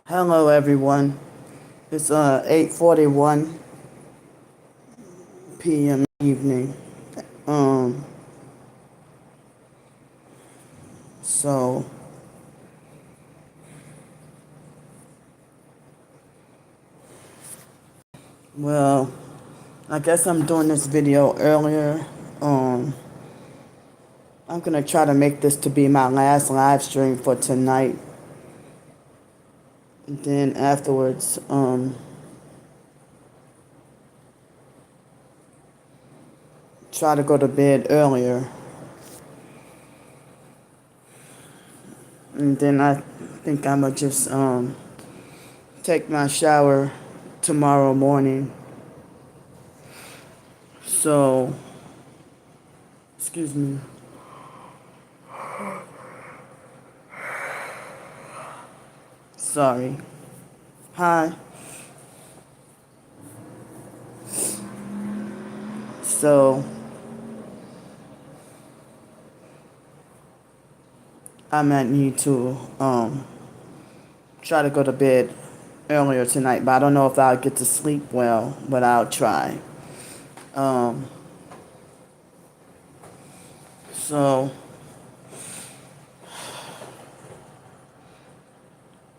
Hello everyone. It's 8:41 p.m. evening. Um so well, I guess I'm doing this video earlier. Um I'm going to try to make this to be my last live stream for tonight. And then afterwards try to go to bed earlier. And then I think I'm going to just take my shower tomorrow morning. So, excuse me. Sorry. Hi. So, I might need to try to go to bed earlier tonight, but I don't know if I'll get to sleep well, but I'll try. Um, so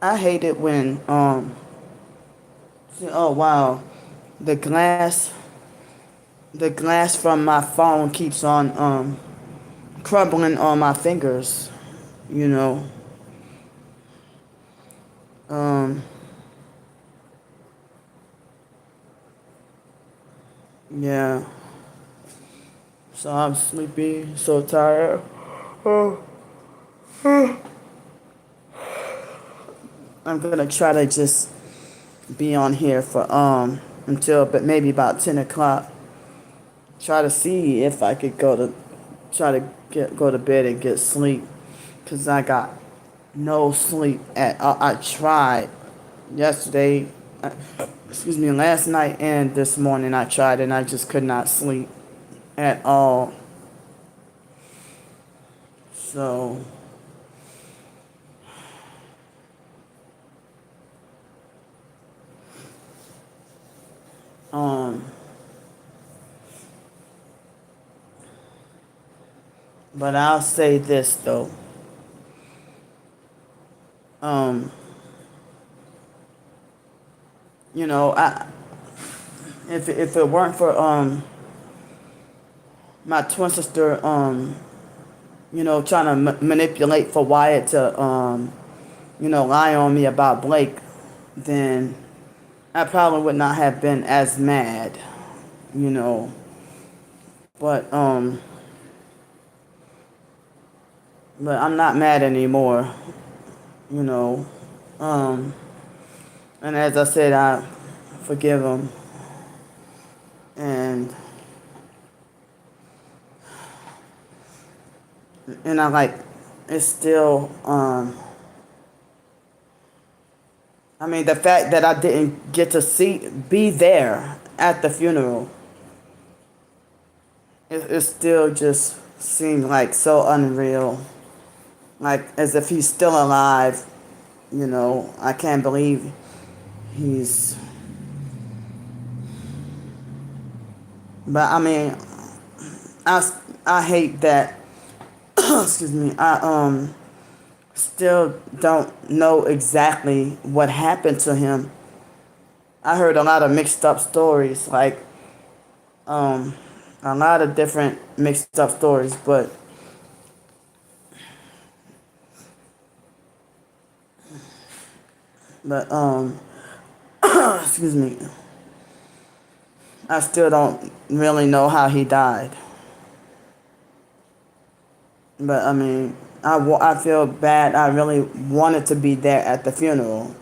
I hate it when oh wow, the glass the glass from my phone keeps on crumbling on my fingers, you know. Um, yeah. So I'm sleepy, so tired. I'm gonna try to just be on here for until but maybe about 10 o'clock. Try to see if I could try to go to bed and get sleep, cause I got no sleep at all. I tried yesterday, excuse me, last night and this morning I tried and I just could not sleep at all. So um but I'll say this though. Um you know, I if it weren't for my twin sister trying to manipulate for Wyatt to lie on me about Blake, then I probably would not have been as mad, you know. But I'm not mad anymore, you know. Um and as I said, I forgive him, and I like it's still I mean, the fact that I didn't get to be there at the funeral, it still just seemed like so unreal. Like, as if he's still alive, you know. I can't believe he's. But I mean, I, I hate that. Excuse me. I still don't know exactly what happened to him. I heard a lot of mixed up stories, like um, a lot of different mixed up stories, but excuse me, I still don't really know how he died. But I mean, I feel bad. I really wanted to be there at the funeral,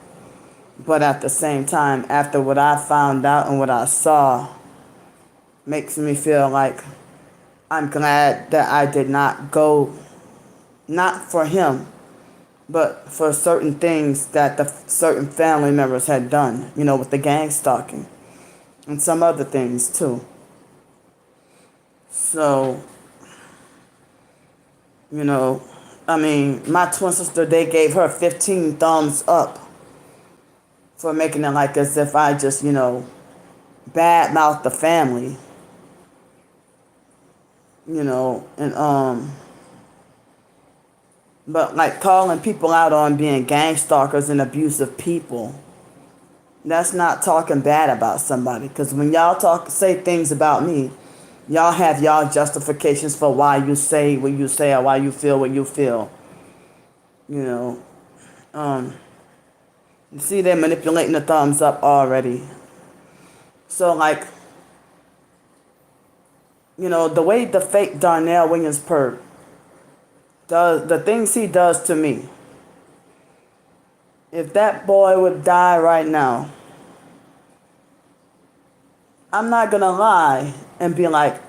but at the same time, after what I found out and what I saw, makes me feel like I'm glad that I did not go, not for him, but for certain things that the certain family members had done, you know, with the gang stalking and some other things too. So, you know, I mean, my twin sister, they gave her 15 thumbs up for making it like as if I just, badmouth the family, and but like calling people out on being gang stalkers and abusive people, that's not talking bad about somebody. Because when y'all say things about me, y'all have y'all justifications for why you say what you say or why you feel what you feel. You know, you see, they're manipulating the thumbs up already. So like, the way the fake Darnell Williams perp does the things he does to me. If that boy would die right now, I'm not gonna lie and be like,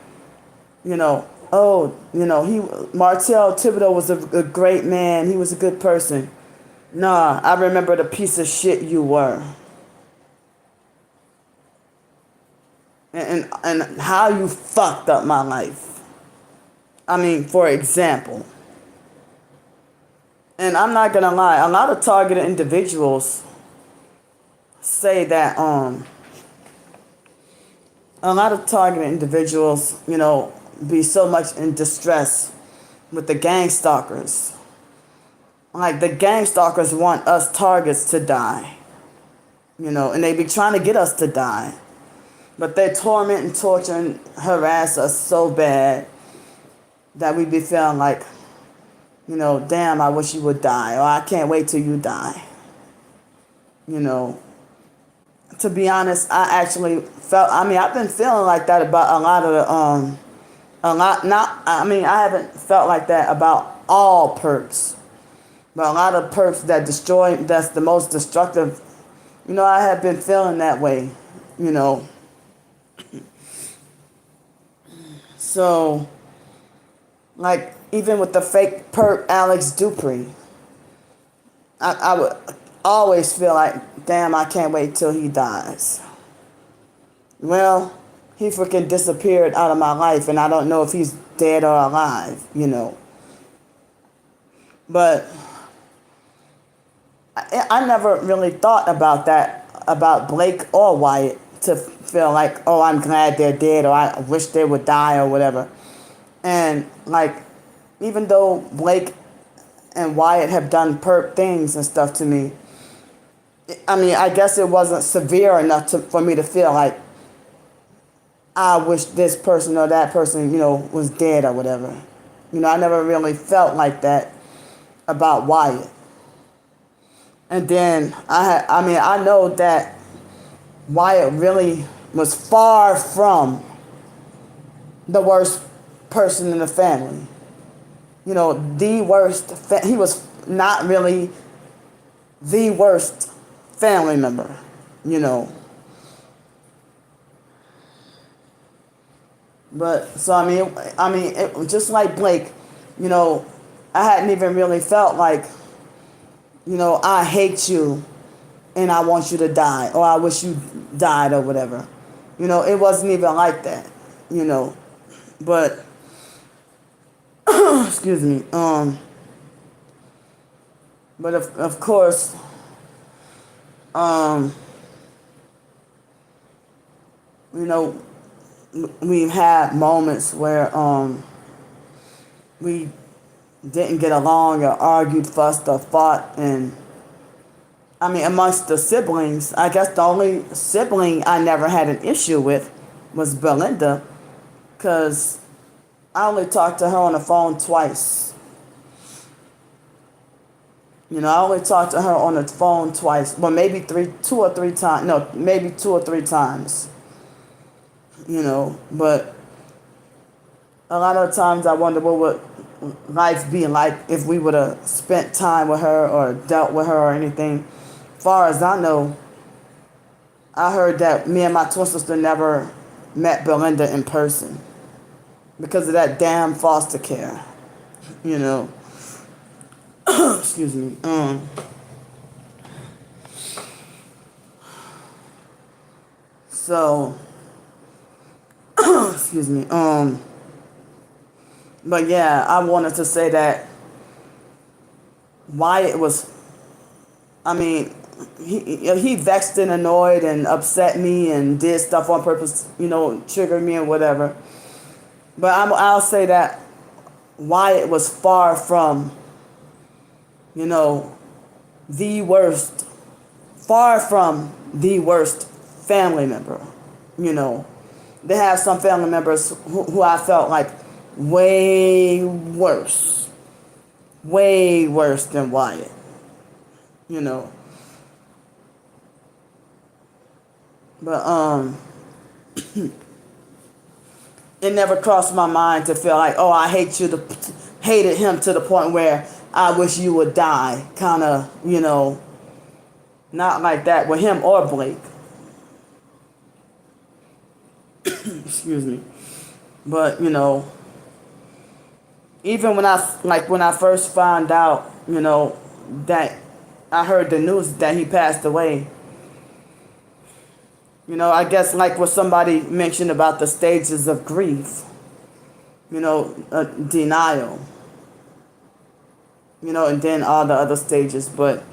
he Martell Thibodeau was a great man. He was a good person. Nah, I remember the piece of shit you were. And how you fucked up my life. I mean, for example. And I'm not gonna lie, a lot of targeted individuals say that a lot of targeted individuals, be so much in distress with the gang stalkers. Like the gang stalkers want us targets to die. And they be trying to get us to die. But they torment and torture and harass us so bad that we be feeling like, damn, I wish you would die, or I can't wait till you die. To be honest, I actually I've been feeling like that about a lot of I haven't felt like that about all perps, but a lot of perps that's the most destructive, I have been feeling that way, So, like, even with the fake perp Alex Dupree, I would always feel like, damn, I can't wait till he dies. Well, he freaking disappeared out of my life, and I don't know if he's dead or alive, But I never really thought about that, about Blake or Wyatt, to feel like, oh, I'm glad they're dead, or I wish they would die, or whatever. And, like, even though Blake and Wyatt have done perp things and stuff to me, I guess it wasn't severe enough for me to feel like I wish this person or that person, was dead or whatever. I never really felt like that about Wyatt. And then I know that Wyatt really was far from the worst person in the family. The worst. He was not really the worst family member. But so it, just like Blake, I hadn't even really felt like, I hate you and I want you to die, or I wish you died, or whatever. It wasn't even like that, But excuse me. But of course, you know, we've had moments where we didn't get along or argued, fussed, or fought, and amongst the siblings, I guess the only sibling I never had an issue with was Belinda, because I only talked to her on the phone twice. I only talked to her on the phone twice. Well, maybe two or three times. No, maybe 2 or 3 times. But a lot of times I wonder what would life be like if we would have spent time with her or dealt with her or anything. As far as I know, I heard that me and my twin sister never met Belinda in person because of that damn foster care. Excuse me. So, excuse me. But yeah, I wanted to say that Wyatt was, he vexed and annoyed and upset me and did stuff on purpose, trigger me and whatever. But I'll say that Wyatt was you know, the worst, far from the worst family member. You know, they have some family members who I felt like way worse than Wyatt. You know, but it never crossed my mind to feel like, oh, I hated him to the point where I wish you would die, kind of, not like that with him or Blake. Excuse me. But, even when I first found out, that I heard the news that he passed away, I guess like what somebody mentioned about the stages of grief, denial, and then all the other stages. But,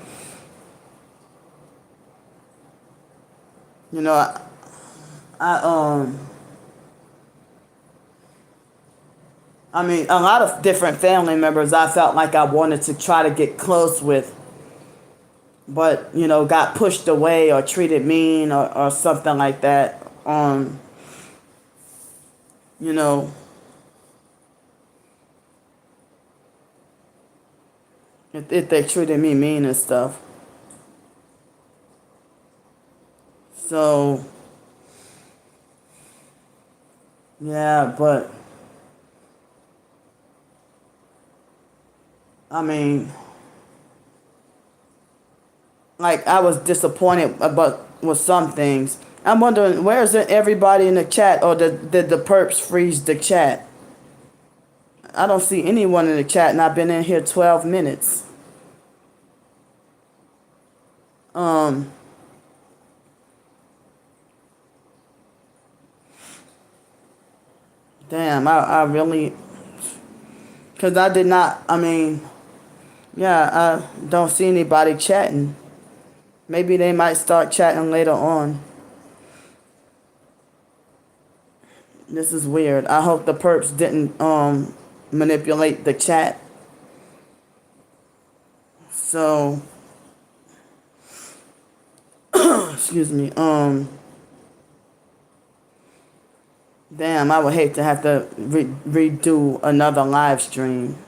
I mean, a lot of different family members I felt like I wanted to try to get close with, but, got pushed away or treated mean or something like that. You know, if they treated me mean and stuff. So, yeah, but, I mean, like, I was disappointed with some things. I'm wondering, where is everybody in the chat, or did the perps freeze the chat? I don't see anyone in the chat, and I've been in here 12 minutes. Damn, I really, because I did not, I mean, yeah, I don't see anybody chatting. Maybe they might start chatting later on. This is weird. I hope the perps didn't manipulate the chat. So, excuse me. Damn, I would hate to have to redo another live stream.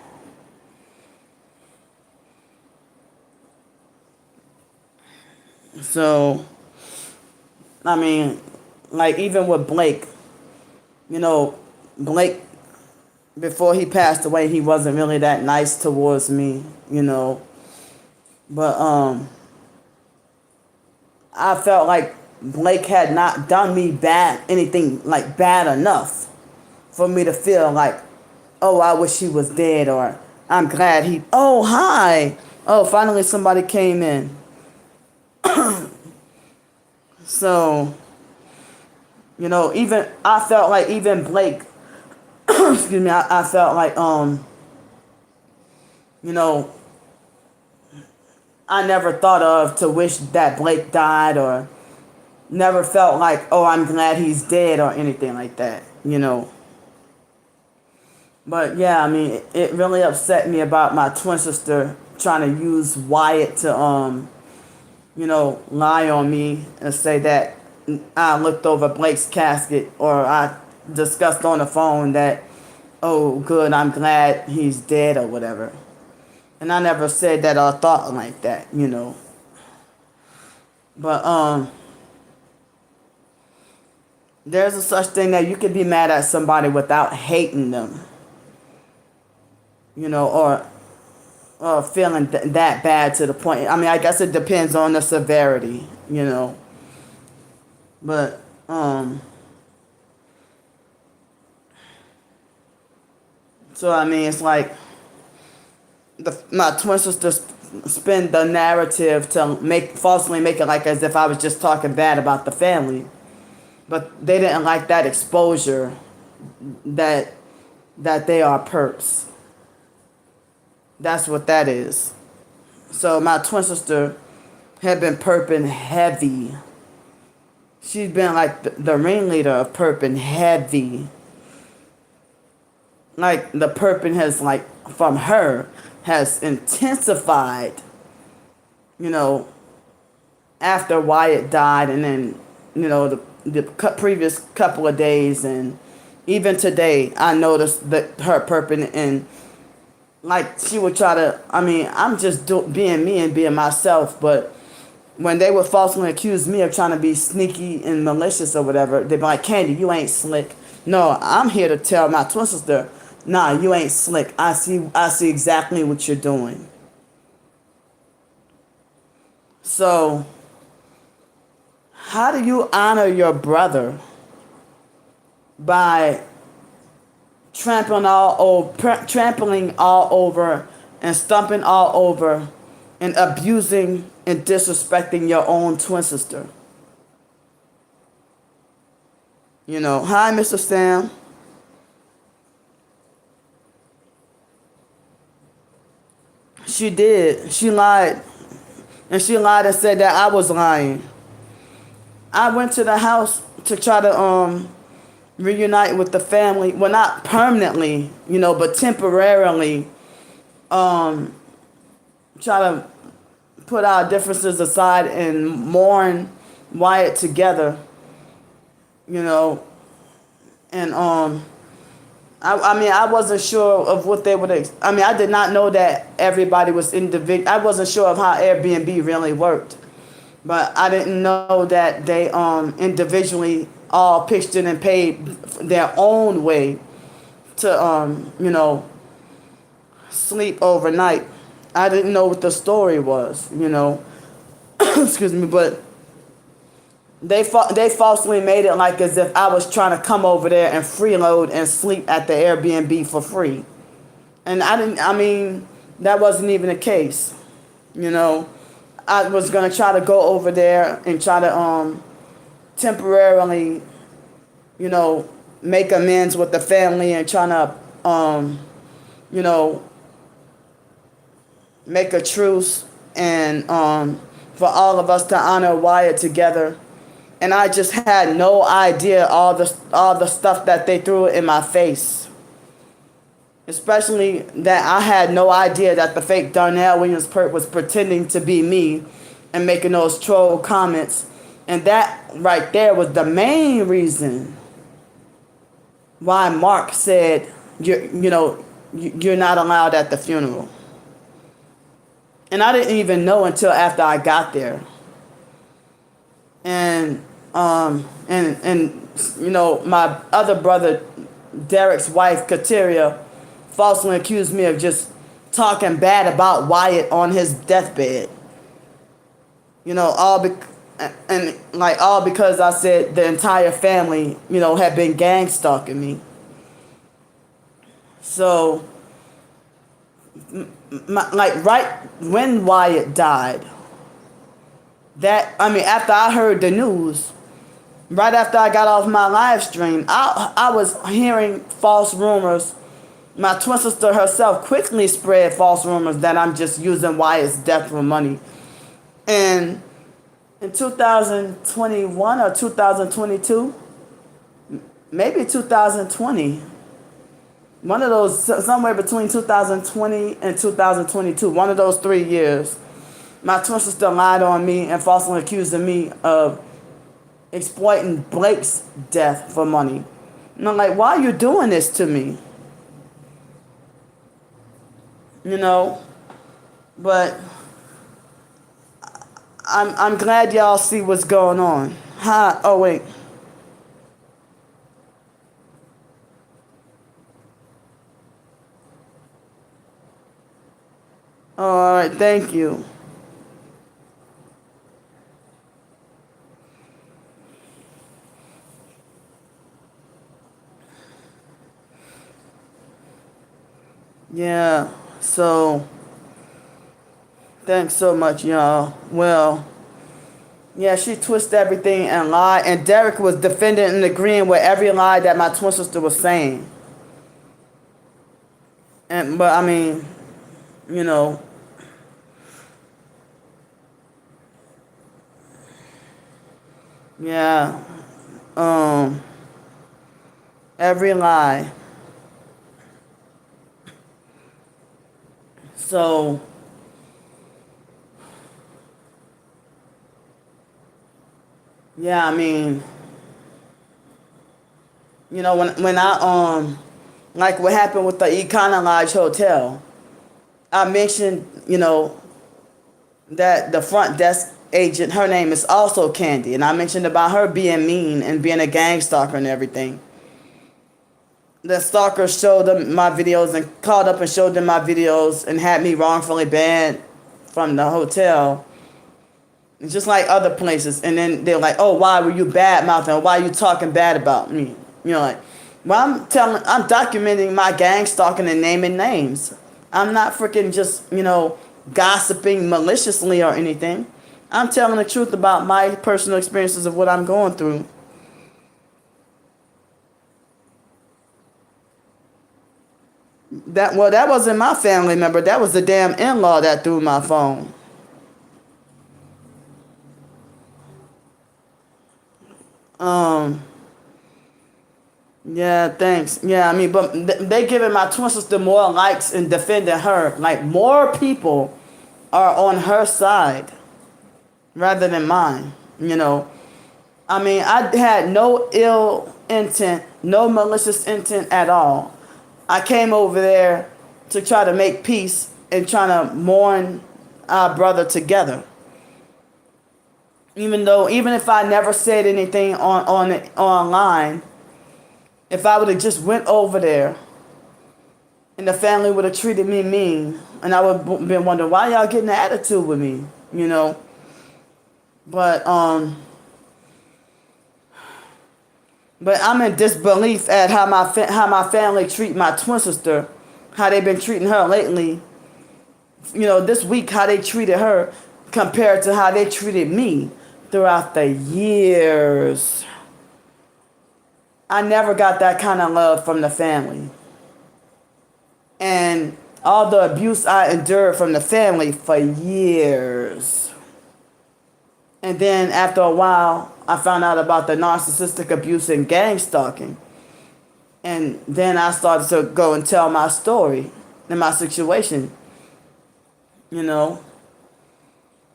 So, I mean, like, even with Blake, Blake, before he passed away, he wasn't really that nice towards me, But, I felt like Blake had not done me anything like bad enough for me to feel like, oh, I wish he was dead, or I'm glad oh, hi. Oh, finally somebody came in. So, I felt like even Blake, excuse me, I felt like, I never thought of to wish that Blake died, or never felt like, oh, I'm glad he's dead or anything like that, But yeah, I mean, it really upset me about my twin sister trying to use Wyatt to, lie on me and say that I looked over Blake's casket, or I discussed on the phone that, oh, good, I'm glad he's dead or whatever. And I never said that or thought like that, But, there's a such thing that you can be mad at somebody without hating them, or feeling that bad to the point. I mean, I guess it depends on the severity, But, so I mean, it's like my twin sisters spin the narrative to falsely make it like as if I was just talking bad about the family. But they didn't like that exposure that they are perps. That's what that is. So my twin sister had been perping heavy. She's been like the ringleader of perping heavy. Like the perping has like from her has intensified, you know, after Wyatt died, and then, you know, the previous couple of days, and even today, I noticed that her perping, and like she would try to. I mean, I'm just being me and being myself, but when they would falsely accuse me of trying to be sneaky and malicious or whatever, they'd be like, Candy, you ain't slick. No, I'm here to tell my twin sister, nah, you ain't slick. I see exactly what you're doing. So, how do you honor your brother? By trampling all over and stomping all over and abusing and disrespecting your own twin sister. You know, hi, Mr. Sam. She did. She lied. And she lied and said that I was lying. I went to the house to try to reunite with the family. Well, not permanently, you know, but temporarily. Try to put our differences aside and mourn Wyatt together, you know. And I mean, I wasn't sure of what they would. I mean, I did not know that everybody was individual. I wasn't sure of how Airbnb really worked, but I didn't know that they individually all pitched in and paid their own way to you know, sleep overnight. I didn't know what the story was, you know. Excuse me, but they falsely made it like as if I was trying to come over there and freeload and sleep at the Airbnb for free. And I mean, that wasn't even the case. You know, I was going to try to go over there and try to temporarily, you know, make amends with the family and trying to, you know, make a truce and for all of us to honor Wyatt together. And I just had no idea all the stuff that they threw in my face. Especially that I had no idea that the fake Darnell Williams perp was pretending to be me and making those troll comments. And that right there was the main reason why Mark said, you're not allowed at the funeral. And I didn't even know until after I got there. And you know, my other brother, Derek's wife, Kateria, falsely accused me of just talking bad about Wyatt on his deathbed. You know, all because I said the entire family, you know, had been gang stalking me. So, right when Wyatt died, after I heard the news, right after I got off my live stream, I was hearing false rumors. My twin sister herself quickly spread false rumors that I'm just using Wyatt's death for money. And in 2021 or 2022, maybe 2020, one of those, somewhere between 2020 and 2022, one of those 3 years, my twin sister lied on me and falsely accusing me of exploiting Blake's death for money. And I'm like, why are you doing this to me? You know, but I'm glad y'all see what's going on. Hi, oh wait. All right, thank you. Yeah, so thanks so much, y'all. Well, yeah, she twisted everything and lied, and Derek was defending and agreeing with every lie that my twin sister was saying. But I mean, you know, Yeah. Um, every lie. So, yeah, I mean, when I like what happened with the Econo Lodge Hotel, I mentioned, that the front desk agent, her name is also Candy, and I mentioned about her being mean and being a gang stalker and everything. The stalker showed them my videos and called up and showed them my videos and had me wrongfully banned from the hotel, just like other places. And then they're like, "Oh, why were you bad mouthing? Why are you talking bad about me?" Like, well, I'm documenting my gang stalking and naming names. I'm not freaking just gossiping maliciously or anything. I'm telling the truth about my personal experiences of what I'm going through. That wasn't my family member. That was the damn in-law that threw my phone. Um, yeah, thanks. Yeah, I mean, but they giving my twin sister more likes and defending her. Like, more people are on her side rather than mine. I mean, I had no ill intent, no malicious intent at all. I came over there to try to make peace and trying to mourn our brother together. Even if I never said anything on it online, if I would have just went over there and the family would have treated me mean, and I would have been wondering why y'all getting an attitude with me, But I'm in disbelief at how my family treat my twin sister, how they've been treating her lately. This week how they treated her compared to how they treated me throughout the years. I never got that kind of love from the family. And all the abuse I endured from the family for years. And then after a while, I found out about the narcissistic abuse and gang stalking. And then I started to go and tell my story and my situation,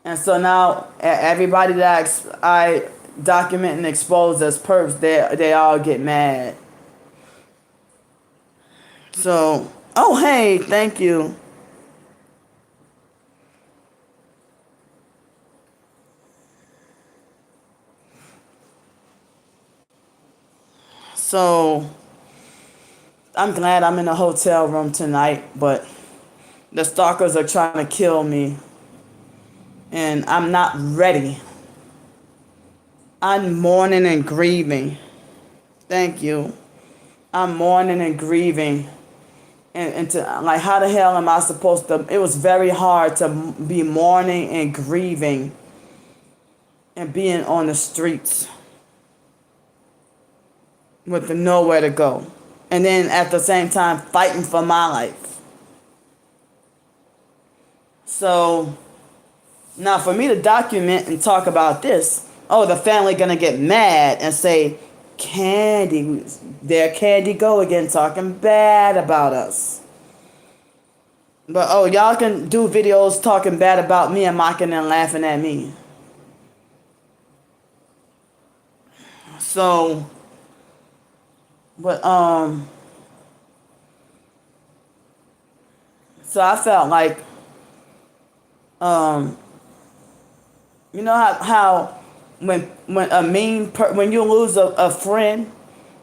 And so now everybody that I document and expose as perps, they all get mad. So, oh hey, thank you. So, I'm glad I'm in a hotel room tonight, but the stalkers are trying to kill me, and I'm not ready. I'm mourning and grieving. Thank you. I'm mourning and grieving. And to, like, how the hell am I supposed to? It was very hard to be mourning and grieving and being on the streets with nowhere to go. And then at the same time, fighting for my life. So, now for me to document and talk about this, oh, the family gonna get mad and say, Candy, there Candy go again talking bad about us. But oh, y'all can do videos talking bad about me and mocking and laughing at me. So, but so I felt like um how when when you lose a friend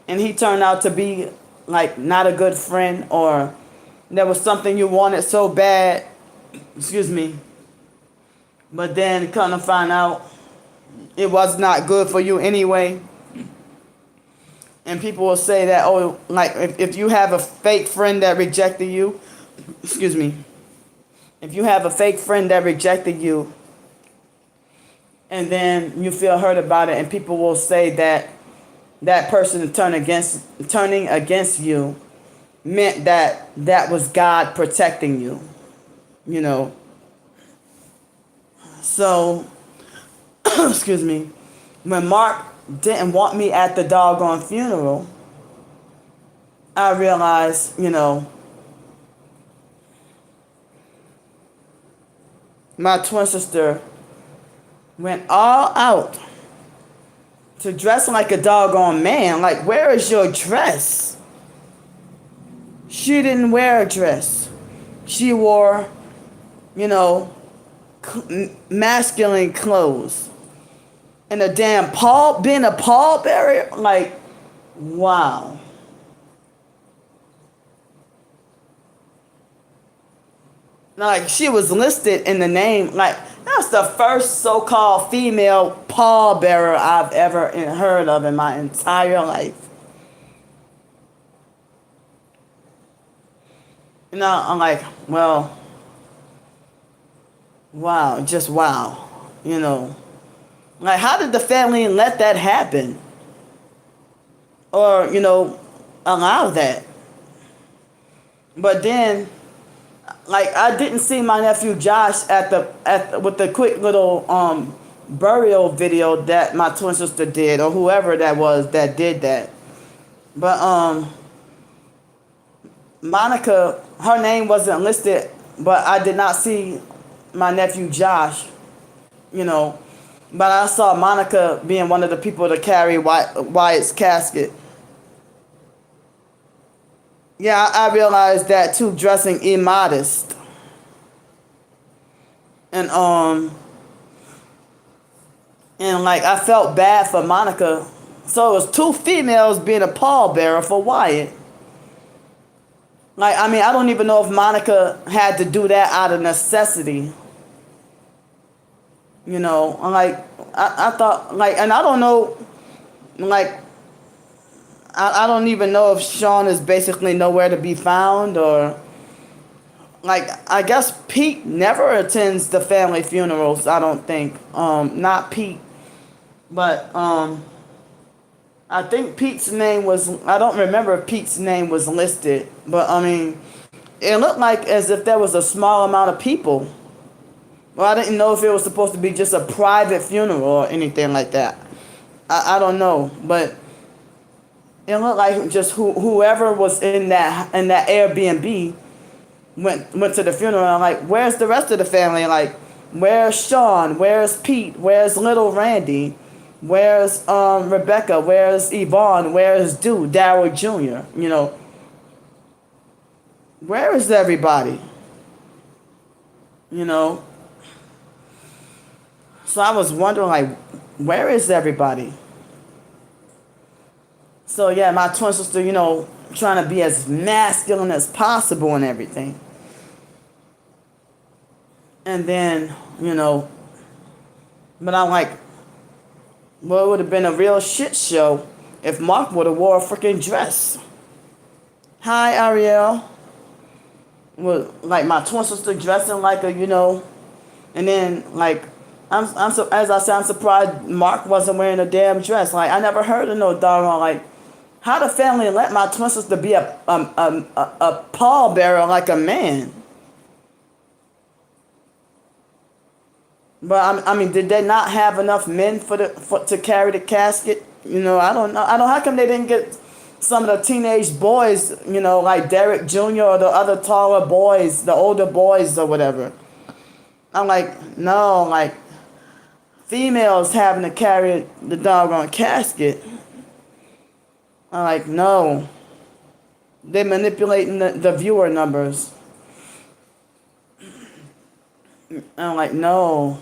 and he turned out to be like not a good friend, or there was something you wanted so bad, excuse me, but then come to find out it was not good for you anyway. And people will say that, oh, like if you have a fake friend that rejected you, excuse me, if you have a fake friend that rejected you, and then you feel hurt about it, and people will say that that person turning against you meant that was God protecting you, So, excuse me, when Mark didn't want me at the doggone funeral, I realized, my twin sister went all out to dress like a doggone man. Like, where is your dress? She didn't wear a dress. She wore, masculine clothes. And a damn being a pallbearer, like, wow. Like, she was listed in the name, like, that's the first so-called female pallbearer I've ever heard of in my entire life. I'm like, well, wow, just wow, Like, how did the family let that happen? Or, allow that? But then, like, I didn't see my nephew Josh with the quick little burial video that my twin sister did, or whoever that was that did that. But Monica, her name wasn't listed, but I did not see my nephew Josh, But I saw Monica being one of the people to carry Wyatt's casket. Yeah, I realized that too, dressing immodest. And like, I felt bad for Monica. So it was two females being a pallbearer for Wyatt. Like, I mean, I don't even know if Monica had to do that out of necessity. Like, I thought, like, and I don't know, like, I don't even know if Sean is basically nowhere to be found, or, like, I guess Pete never attends the family funerals, I don't think. Not Pete. But, I think Pete's name I don't remember if Pete's name was listed, but, I mean, it looked like as if there was a small amount of people. Well, I didn't know if it was supposed to be just a private funeral or anything like that. I don't know, but it looked like just whoever was in that Airbnb went to the funeral. And I'm like, where's the rest of the family? Like, where's Sean? Where's Pete? Where's little Randy? Where's Rebecca? Where's Yvonne? Where's Daryl Jr.? Where is everybody? So I was wondering, like, where is everybody? So yeah, my twin sister, trying to be as masculine as possible and everything. And then, but I'm like, well, it would have been a real shit show if Mark would have wore a freaking dress. Hi, Ariel. Well, like, my twin sister dressing like a, and then, like, as I said, I'm surprised Mark wasn't wearing a damn dress. Like, I never heard of no doggone, like, how the family let my twin sister be a pallbearer like a man? But I mean, did they not have enough men to carry the casket? I don't know. How come they didn't get some of the teenage boys, like Derek Jr. or the other taller boys, the older boys or whatever? I'm like, no, like, females having to carry the doggone casket. I'm like, no. They're manipulating the viewer numbers. I'm like, no,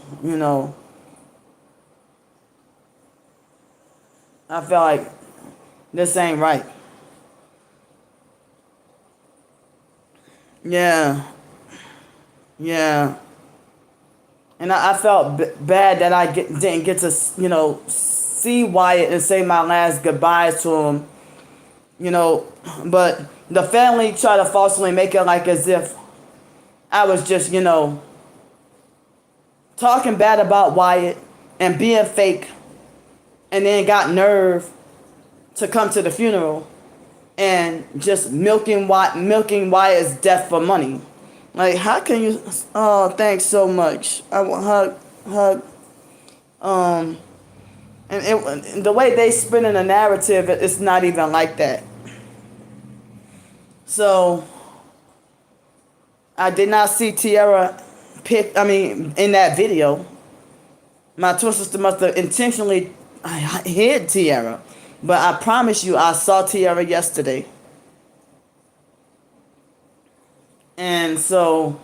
I felt like this ain't right. Yeah. And I felt bad that I didn't get to, see Wyatt and say my last goodbyes to him, But the family tried to falsely make it like as if I was just, talking bad about Wyatt and being fake, and then got nerve to come to the funeral and just milking Wyatt's death for money. Like, how can you? Oh, thanks so much. I will hug. And the way they spin in a narrative, it's not even like that. So I did not see Tiara in that video. My twin sister must have intentionally hid Tiara. But I promise you, I saw Tiara yesterday. And so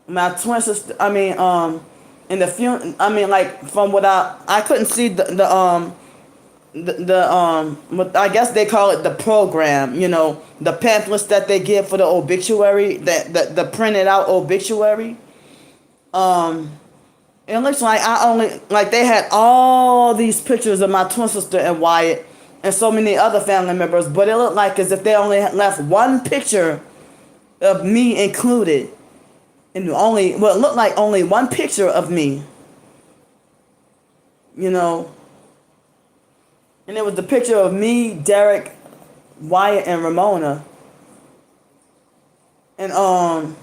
my twin sister, in the like from what I couldn't see what I guess they call it the program, the pamphlets that they give for the obituary, the printed out obituary. It looks like they had all these pictures of my twin sister and Wyatt and so many other family members, but it looked like as if they only left one picture of me included. And it looked like only one picture of me. And it was the picture of me, Derek, Wyatt, and Ramona. And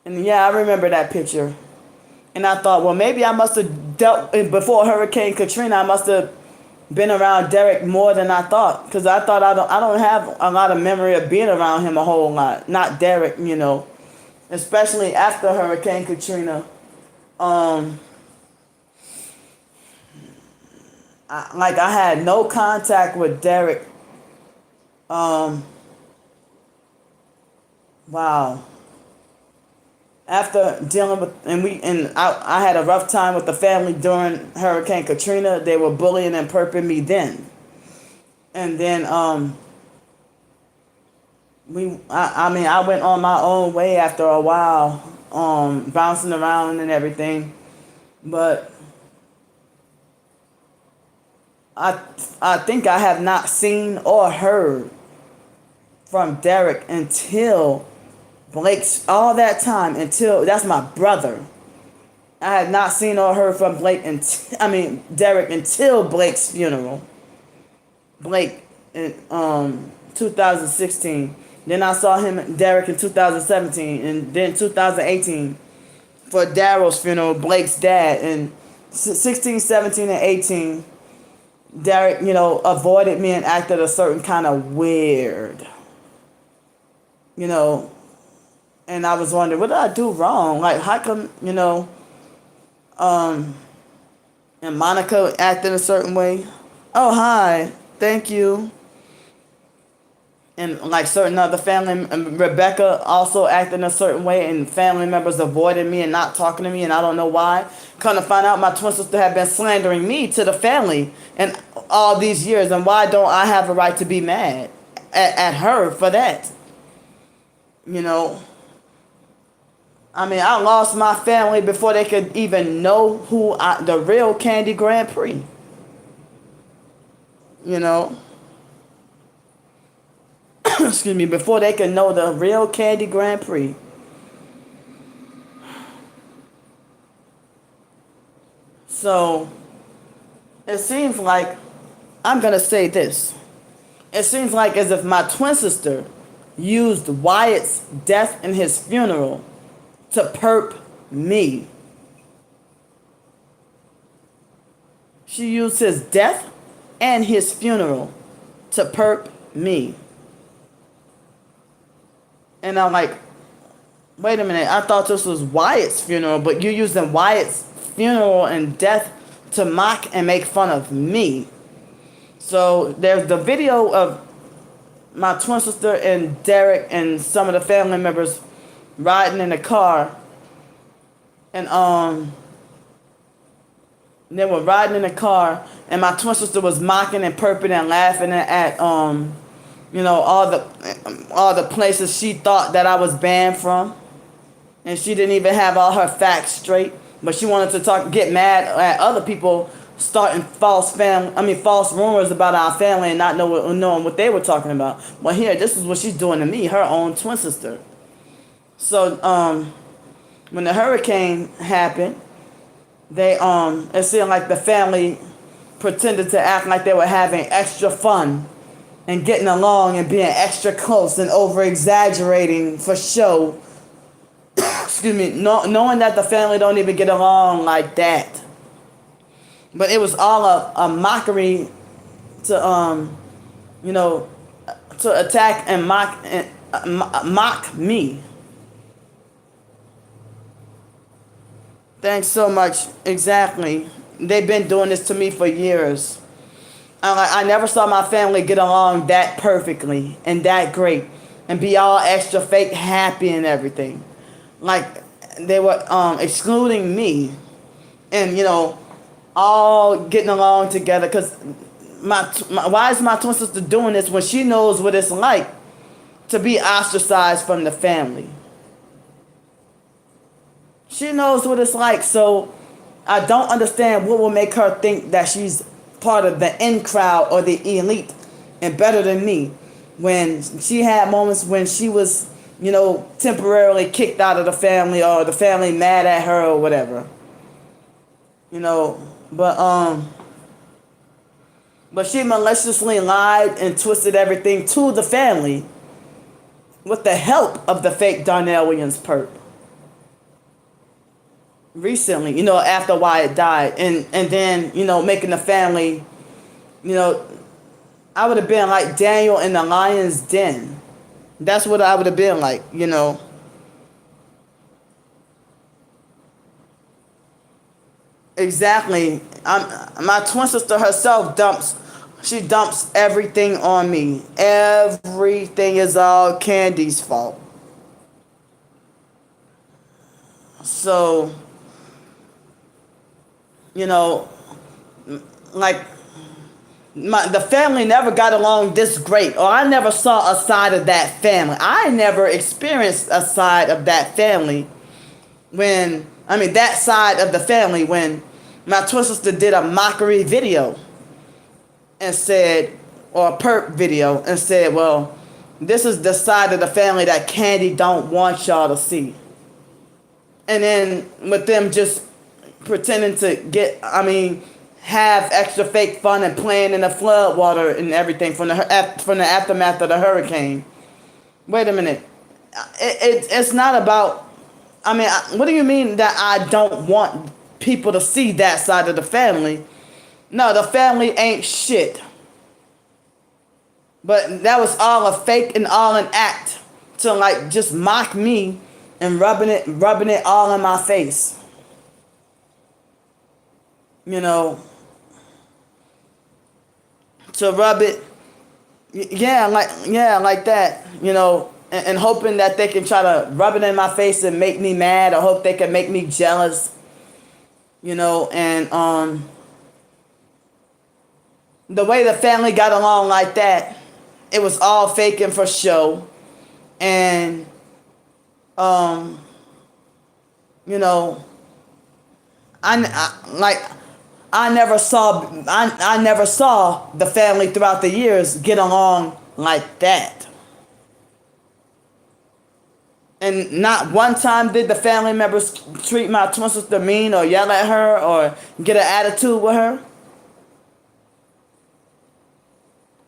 yeah, I remember that picture. And I thought, well, maybe I must have before Hurricane Katrina, I must have been around Derek more than I thought. Because I thought I don't have a lot of memory of being around him a whole lot. Not Derek, especially after Hurricane Katrina. I had no contact with Derek. Wow. After dealing with, I had a rough time with the family during Hurricane Katrina. They were bullying and perping me then. And then, I went on my own way after a while, bouncing around and everything. But I think I have not seen or heard from Derek until all that time that's my brother. I had not seen or heard from Derek until Blake's funeral. Blake in 2016. Then I saw Derek in 2017, and then 2018 for Daryl's funeral, Blake's dad. And 16, 17, and 18, Derek, avoided me and acted a certain kind of weird. And I was wondering, what did I do wrong? Like, how come, and Monica acted a certain way? Oh, hi, thank you. And like certain other family, Rebecca also acted in a certain way, and family members avoided me and not talking to me, and I don't know why. Come to find out, my twin sister had been slandering me to the family and all these years, and why don't I have a right to be mad at her for that? I lost my family before they could even know the real Candy Grand Prix. Excuse me, before they could know the real Candy Grand Prix. So, it seems like, I'm going to say this. It seems like as if my twin sister used Wyatt's death and his funeral to perp me. She used his death and his funeral to perp me. And I'm like, wait a minute, I thought this was Wyatt's funeral, but you're using Wyatt's funeral and death to mock and make fun of me. So there's the video of my twin sister and Derek and some of the family members riding in the car. And they were riding in the car, and my twin sister was mocking and perping and laughing at all the places she thought that I was banned from, and she didn't even have all her facts straight. But she wanted to get mad at other people starting false rumors about our family and not knowing what they were talking about. Well, here, this is what she's doing to me, her own twin sister. So when the hurricane happened, it seemed like the family pretended to act like they were having extra fun and getting along and being extra close and over exaggerating for show. excuse me, knowing that the family don't even get along like that. But it was all a mockery to you know, to attack and mock me. Thanks so much. Exactly. They've been doing this to me for years. I never saw my family get along that perfectly and that great and be all extra fake happy and everything. Like they were excluding me and, all getting along together. Because why is my twin sister doing this when she knows what it's like to be ostracized from the family? She knows what it's like, so I don't understand what will make her think that she's part of the in crowd or the elite and better than me when she had moments when she was, temporarily kicked out of the family or the family mad at her or whatever. But she maliciously lied and twisted everything to the family with the help of the fake Darnell Williams perp. Recently, after Wyatt died, and then, making the family, I would have been like Daniel in the lion's den. That's what I would have been like, Exactly. My twin sister herself dumps everything on me. Everything is all Candy's fault. So, like the family never got along this great, or I never saw a side of that family. I never experienced a side of that family that side of the family when my twin sister did a mockery video and said, or a perp video and said, well, this is the side of the family that Candy don't want y'all to see. And then with them just pretending to have extra fake fun and playing in the flood water and everything from the aftermath of the hurricane. Wait a minute. It's not about, what do you mean that I don't want people to see that side of the family? No, the family ain't shit. But that was all a fake and all an act to just mock me and rubbing it all in my face. To rub it, like that, and hoping that they can try to rub it in my face and make me mad, or hope they can make me jealous, and the way the family got along like that, it was all fake and for show, and I never saw the family throughout the years get along like that. And not one time did the family members treat my twin sister mean or yell at her or get an attitude with her.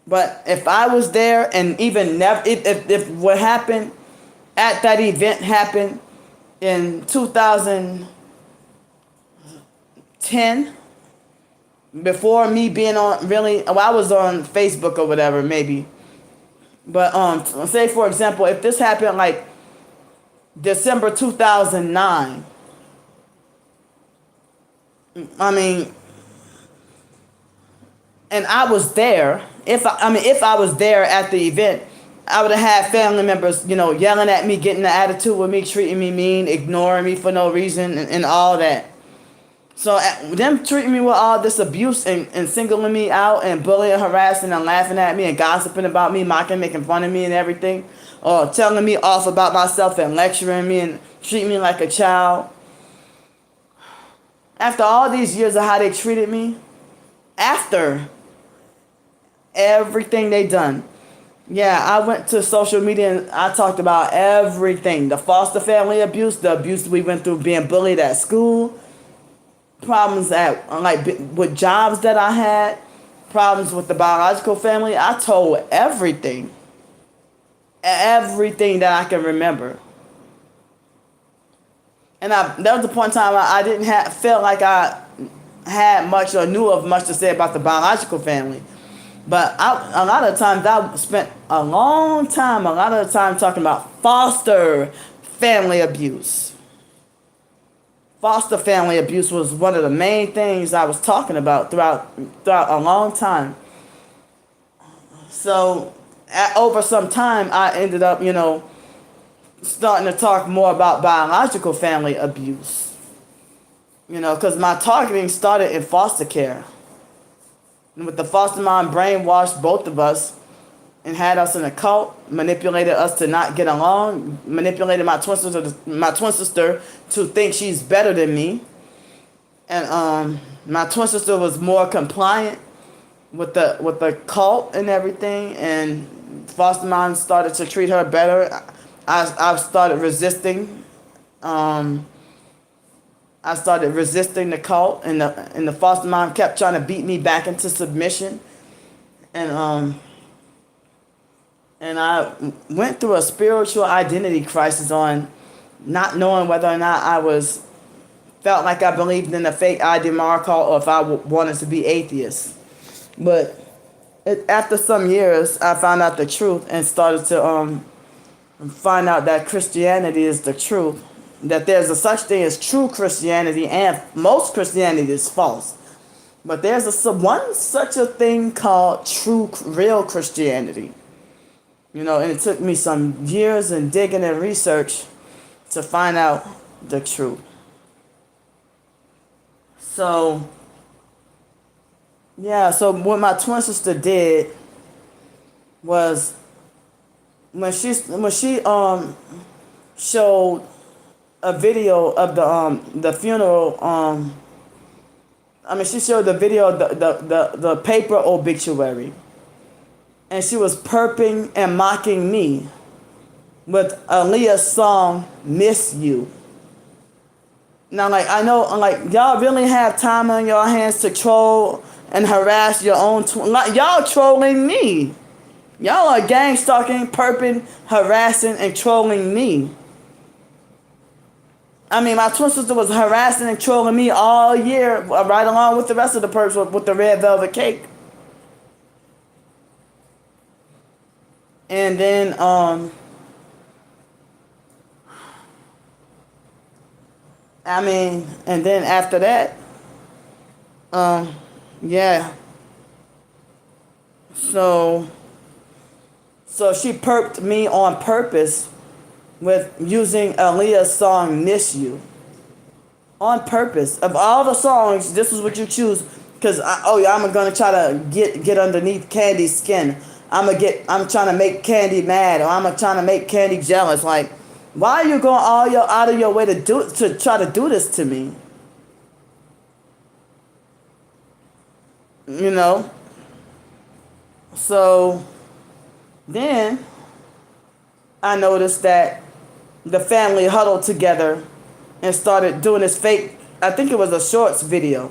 But if I was there and even never, if what happened at that event happened in 2010, before me being on I was on Facebook or whatever maybe. But say for example, if this happened like December 2009, and I was there. If I was there at the event, I would have had family members, yelling at me, getting an attitude with me, treating me mean, ignoring me for no reason, and all that. So them treating me with all this abuse and singling me out and bullying, harassing, and laughing at me and gossiping about me, mocking, making fun of me and everything, or telling me off about myself and lecturing me and treating me like a child. After all these years of how they treated me, after everything they done, I went to social media and I talked about everything. The foster family abuse, the abuse we went through being bullied at school, problems with jobs that I had, problems with the biological family. I told everything that I can remember. and there was a point in time I didn't feel like I had much or knew of much to say about the biological family. But a lot of times I spent a lot of time talking about foster family abuse. Foster family abuse was one of the main things I was talking about throughout a long time. So over some time, I ended up, starting to talk more about biological family abuse. Because my targeting started in foster care. And with the foster mom brainwashed both of us and had us in a cult, manipulated us to not get along, manipulated my twin sister to think she's better than me. And my twin sister was more compliant with the cult and everything, and foster mom started to treat her better. I started resisting. I started resisting the cult, and the foster mom kept trying to beat me back into submission, and I went through a spiritual identity crisis on not knowing whether or not felt like I believed in the fake ID cult or if I wanted to be atheist. But after some years, I found out the truth and started to find out that Christianity is the truth. That there's a such thing as true Christianity, and most Christianity is false. But there's such a thing called true, real Christianity. And it took me some years and digging and research to find out the truth. So what my twin sister did was when she showed a video of the funeral. She showed the video of the paper obituary, and she was perping and mocking me with Aaliyah's song "Miss You." Now, I know, y'all really have time on your hands to troll and harass your own y'all trolling me. Y'all are gang stalking, perping, harassing, and trolling me. My twin sister was harassing and trolling me all year, right along with the rest of the perps with the red velvet cake. And then, and then after that, So she perped me on purpose with using Aaliyah's song "Miss You." On purpose. Of all the songs, this is what you choose, because I'm gonna try to get underneath Candy's skin. I'm trying to make Candy mad, or I'm trying to make Candy jealous. Like, why are you going out of your way to try to do this to me? So then I noticed that the family huddled together and started doing this fake, I think it was a shorts video,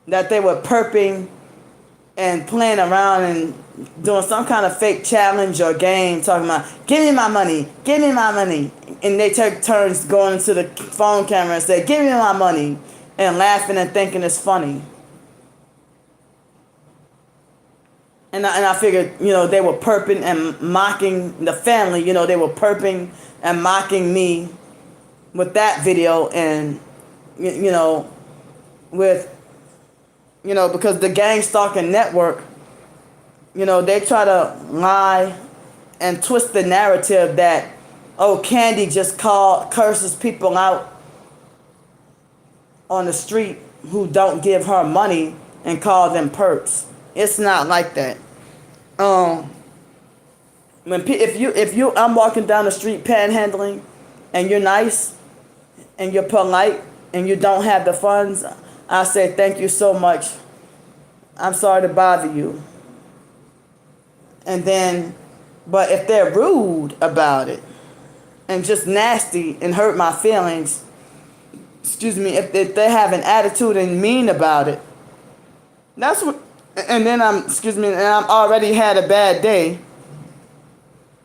that they were perping and playing around and doing some kind of fake challenge or game, talking about, give me my money, and they take turns going into the phone camera and say, give me my money, and laughing and thinking it's funny. And I figured, they were perping and mocking the family. They were perping and mocking me with that video, and, because the gang stalking network, they try to lie and twist the narrative that, Candy just curses people out on the street who don't give her money and call them perps. It's not like that. I'm walking down the street panhandling, and you're nice, and you're polite, and you don't have the funds, I say thank you so much. I'm sorry to bother you. And then, but if they're rude about it, and just nasty and hurt my feelings, if they have an attitude and mean about it, that's what. And then I'm already had a bad day.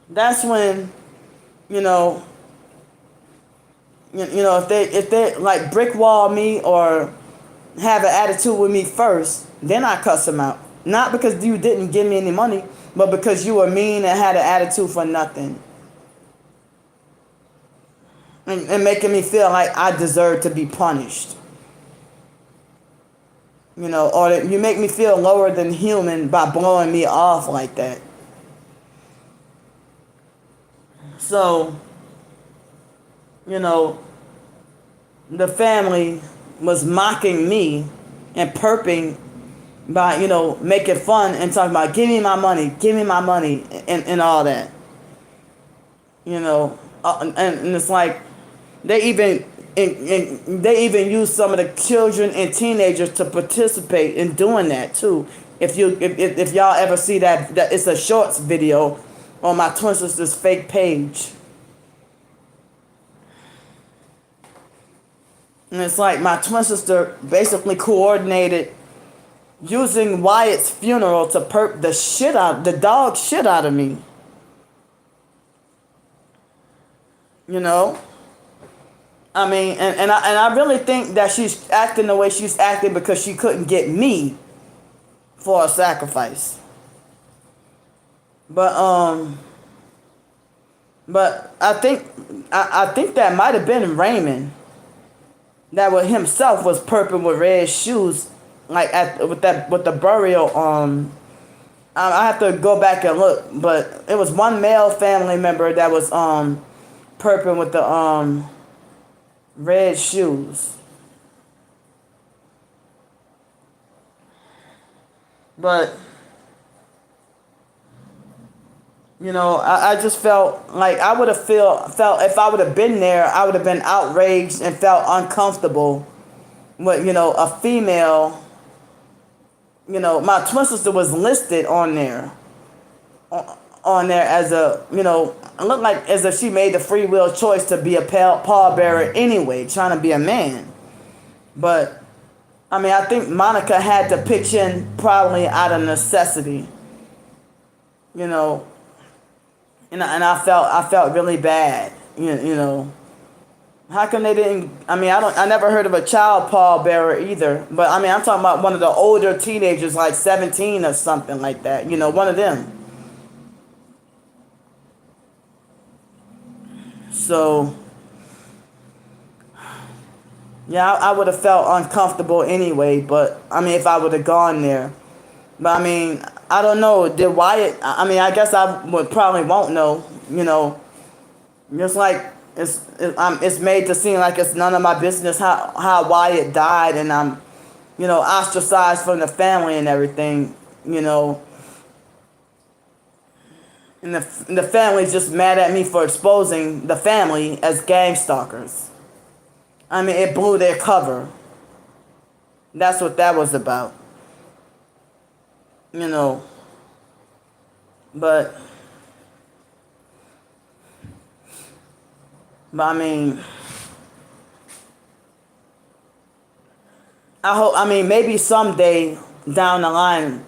That's when, You know, if they like brick wall me or have an attitude with me first, then I cuss them out. Not because you didn't give me any money, but because you were mean and had an attitude for nothing. And making me feel like I deserve to be punished. You know, or that you make me feel lower than human by blowing me off like that. So, you know, the family was mocking me and perping by, you know, making fun and talking about give me my money, and all that. You know, and it's like they even they even use some of the children and teenagers to participate in doing that too. If y'all ever see that it's a shorts video on my twin sister's fake page. And it's like my twin sister basically coordinated using Wyatt's funeral to perp the dog shit out of me. You know? I mean, and I really think that she's acting the way she's acting because she couldn't get me for a sacrifice. But I think that might have been Raymond that with himself was perping with red shoes, like with the burial. I have to go back and look, but it was one male family member that was perping with the red shoes. But you know, I just felt like I would have felt if I would have been there, I would have been outraged and felt uncomfortable with, you know, a female. You know, my twin sister was listed on there as a, you know, it looked like as if she made the free will choice to be a pallbearer anyway, trying to be a man. But I mean, I think Monica had to pitch in probably out of necessity. You know. And I felt really bad, you know. How come they didn't? I mean, I never heard of a child pallbearer either. But I mean, I'm talking about one of the older teenagers, like 17 or something like that. You know, one of them. So, yeah, I would have felt uncomfortable anyway. But I mean, if I would have gone there. But I mean, I don't know. Did Wyatt? I mean, I guess I probably won't know. You know, just like it's made to seem like it's none of my business how Wyatt died, and I'm, you know, ostracized from the family and everything. You know, and the family's just mad at me for exposing the family as gang stalkers. I mean, it blew their cover. That's what that was about. You know, but I mean, I mean, maybe someday down the line,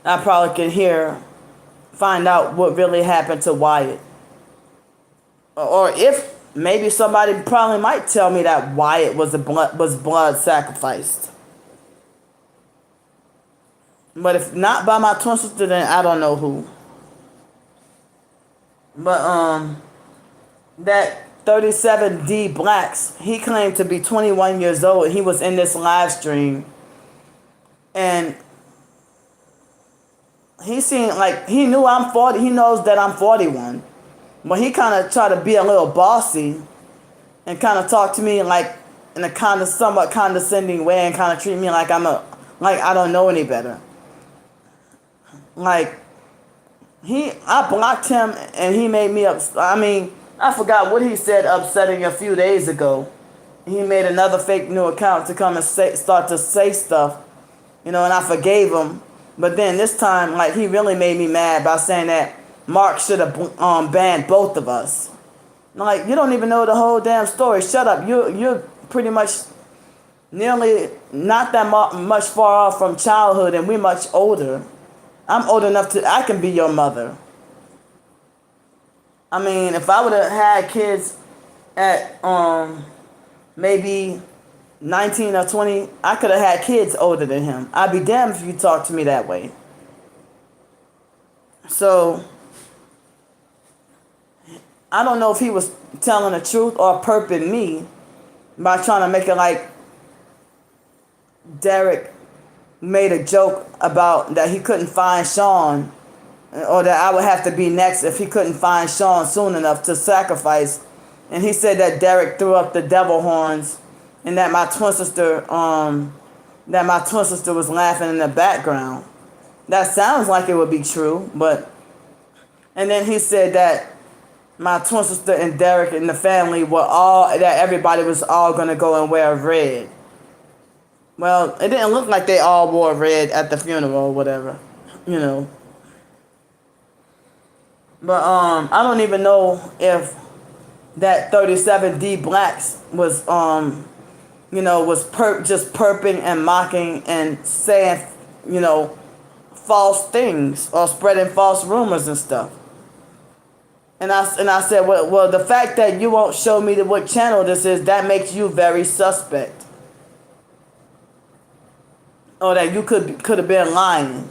I probably can find out what really happened to Wyatt. Or if maybe somebody probably might tell me that Wyatt was blood sacrificed. But if not by my twin sister, then I don't know who. But that 37D Blacks, he claimed to be 21 years old. He was in this live stream, and he seemed like he knew I'm 40. He knows that I'm 41, but he kind of tried to be a little bossy, and kind of talk to me like in a kind of somewhat condescending way, and kind of treat me like I don't know any better. Like, I blocked him and he made me I mean, I forgot what he said upsetting a few days ago. He made another fake new account to come and start to say stuff, you know, and I forgave him. But then this time, like, he really made me mad by saying that Mark should have banned both of us. Like, you don't even know the whole damn story. Shut up. You're pretty much nearly not that much far off from childhood, and we're much older. I'm old enough I can be your mother. I mean, if I would have had kids at maybe 19 or 20. I could have had kids older than him. I'd be damned if you talk to me that way. So I don't know if he was telling the truth or perping me by trying to make it like Derek made a joke about that he couldn't find Sean, or that I would have to be next if he couldn't find Sean soon enough to sacrifice. And he said that Derek threw up the devil horns, and that my twin sister was laughing in the background. That sounds like it would be true, but and then he said that my twin sister and Derek and the family that everybody was all gonna go and wear red. Well, it didn't look like they all wore red at the funeral or whatever, you know. But I don't even know if that 37D Blacks was just perping and mocking and saying, false things or spreading false rumors and stuff. And I said, well, the fact that you won't show me what channel this is, that makes you very suspect. Or that you could have been lying,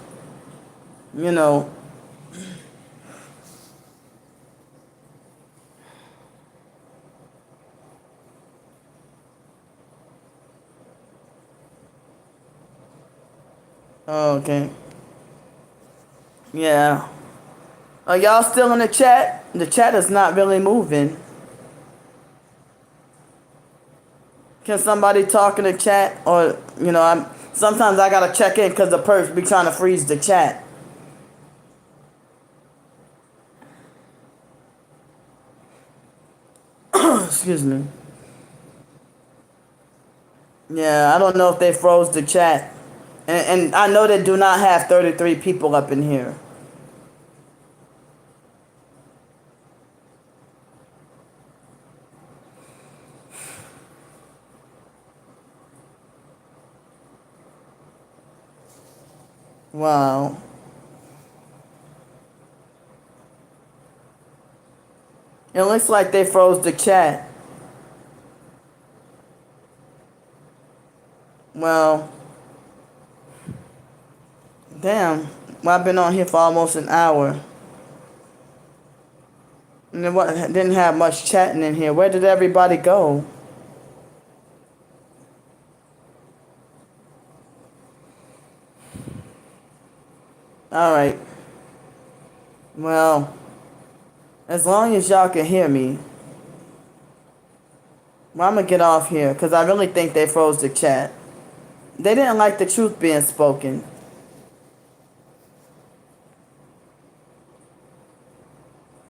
Okay. Yeah. Are y'all still in the chat? The chat is not really moving. Can somebody talk in the chat? Or, sometimes I gotta check in because the perps be trying to freeze the chat. Excuse me. Yeah, I don't know if they froze the chat. And I know they do not have 33 people up in here. Wow. It looks like they froze the chat. Well, damn. Well, I've been on here for almost an hour. And it didn't have much chatting in here. Where did everybody go? All right. Well, as long as y'all can hear me, well, I'm going to get off here because I really think they froze the chat. They didn't like the truth being spoken.